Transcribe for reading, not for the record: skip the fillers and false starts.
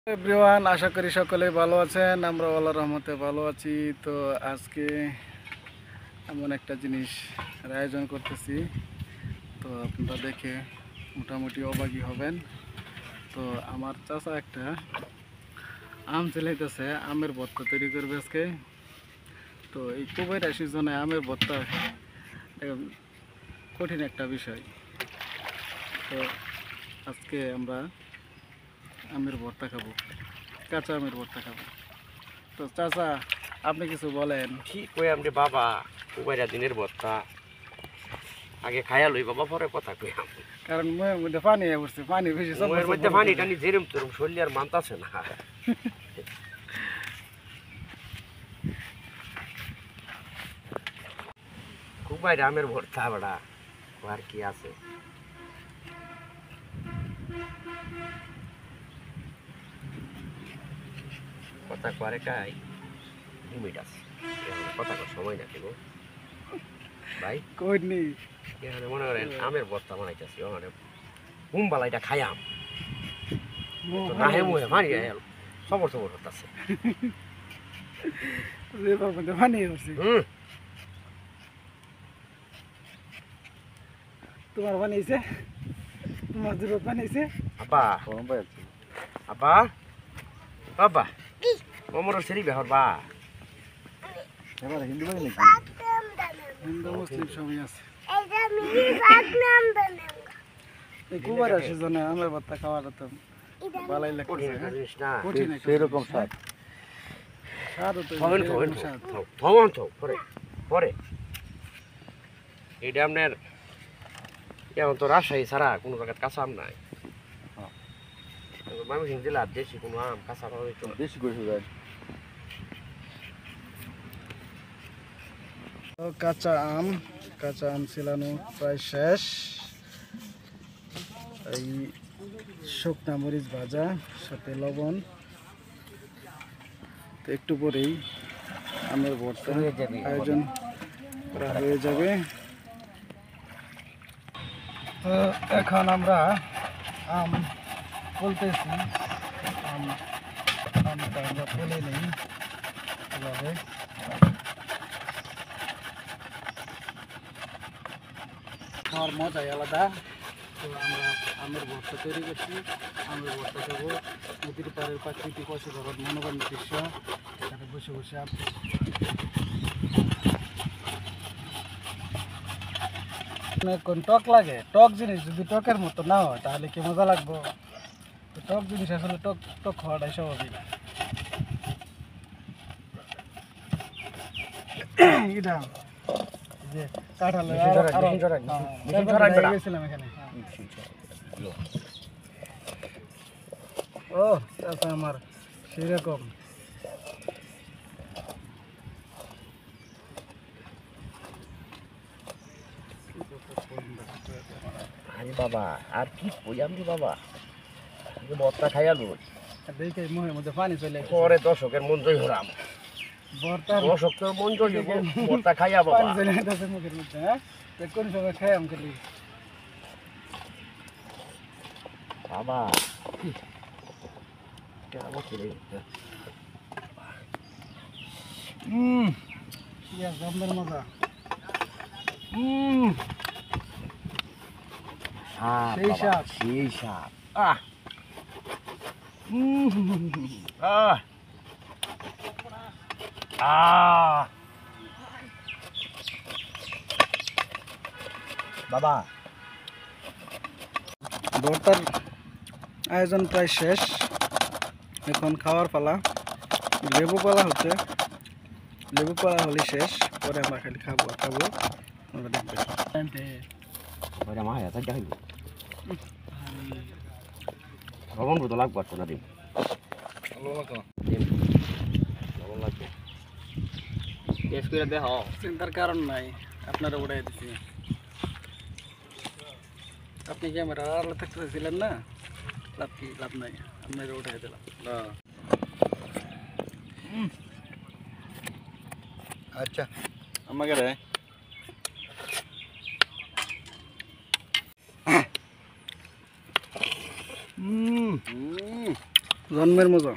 Everyone, আশা করি সকলেই ভালো আছেন। আমরা আল্লাহর রহমতে ভালো আছি। তো আজকে এমন একটা জিনিস আয়োজন করতেছি, তো আপনারা দেখে মোটামুটি অবাকই হবেন। তো আমার চাচা একটা আম চালাইতেছে, আমের ভর্তা তৈরি করবে আজকে। তো এই কুবের সিজনে আমের ভর্তা কঠিন একটা বিষয়। তো আজকে আমরা আমের ভর্তা খাবো, কাঁচা আমের ভর্তা খাবো। তো চাচা, আপনি কিছু বলেন। ঠিক কই আমরে বাবা উবাইরা দিনের বর্তা আগে খায়া লই বাবা পরে কথা কই কারণ মুখের মধ্যে পানি উঠছে, পানি বেশি মুয়ের মধ্যে পানি টানি যেরম তেরম শরীর আর মানতাছে না। খুব বাইরে আমের ভর্তা বড়া আর কি আছে। কথা করে কাই লিমিট আছে, কথা কর সময় না কেন ভাই কইনি। এখানে মনে করেন আমের ভর্তা বানাইতেছি মানে হুমবালা এটা খাইয়াম নাহে মুহে পানি সবর সবর হতাছে। পানি উঠছে, তোমার বানিয়েছে, তোমার দূর বানিয়েছে। আপা আপা বাবা আমার সেরি বেহর বা হিন্দু বাড়ি নাকি? হিন্দু মুসলিম সবই আছে। এই কুবার আসে জন্য আমের ভর্তা খাওয়াটা তো ভালোই লাগছে। কঠিন সেরকম স্বাদ। স্বাদও তো পরে পরে এটা আপনার এখন তো রাজশাহী ছাড়া কোনো জায়গায় কাঁচা আম নাই। ময়মনসিংহ জেলার দেশি কোনো আম কাঁচা পাওয়া যেত না। বেশি করে যায়। কাঁচা আম ছিলানো প্রায় শেষ। এই শুকনা মরিচ ভাজা সাথে লবণ, তো একটু পরেই আমের ভর্তা আয়োজন করা হয়ে যাবে। তো এখন আমরা আম বলতেছি, আমটা আমরা ফেলে নিই এভাবে। খাওয়ার মজাই আলাদা। তো আমরা আমের ভর্তা তৈরি করছি, আমের ভর্তা খাবো। নদীর পাড়ের প্রাকৃতিক অসাধারণ মনোরম দৃশ্য, এখানে বসে বসে কোন টক লাগে। টক জিনিস যদি টকের মতো না হয় তাহলে কি মজা লাগবো? তো টক জিনিস আসলে টক টক খাওয়াটাই স্বাভাবিক। এটা যে কাঁঠালের গেছিলাম এখানে। ও আচ্ছা, আমার সেরকম আরে বাবা আর কি কই আমি বাবা ভর্তা খাইয়া লই দেখে মুখের মধ্যে পানি চলে আসে। পরে দর্শকের মন জয় হরাম ভর্তা দর্শকের মন জয় ভর্তা খাইয়া বাবা পানি চলে আসে মুখের মধ্যে। হ্যাঁ, তো কোন সময় খাই আমি খালি বাবা কেমন ছিল গন্ধের মজা। সেই স্বাদ সেই স্বাদ আহ আহ আহ বাবা ভর্তার আয়োজন প্রায় শেষ, এখন খাওয়ার পালা। লেবু পালা হচ্ছে, লেবু পালা হলে শেষ, পরে আমরা খালি খাবো আমরা দেখবেন। ওটা মা হাতে যাইব লবণ তো লাগবে আর না দিন লবণ লাগবে টেস্ট করে দেখো। চিন্তার কারণ নাই, আপনারা উড়াই দিচ্ছি। আপনি ক্যামেরা আলো থাকতে ছিলেন না, লাভ নাই, আপনারা উঠাই দিলাম। আচ্ছা আমাকে রে জন্মের মজা।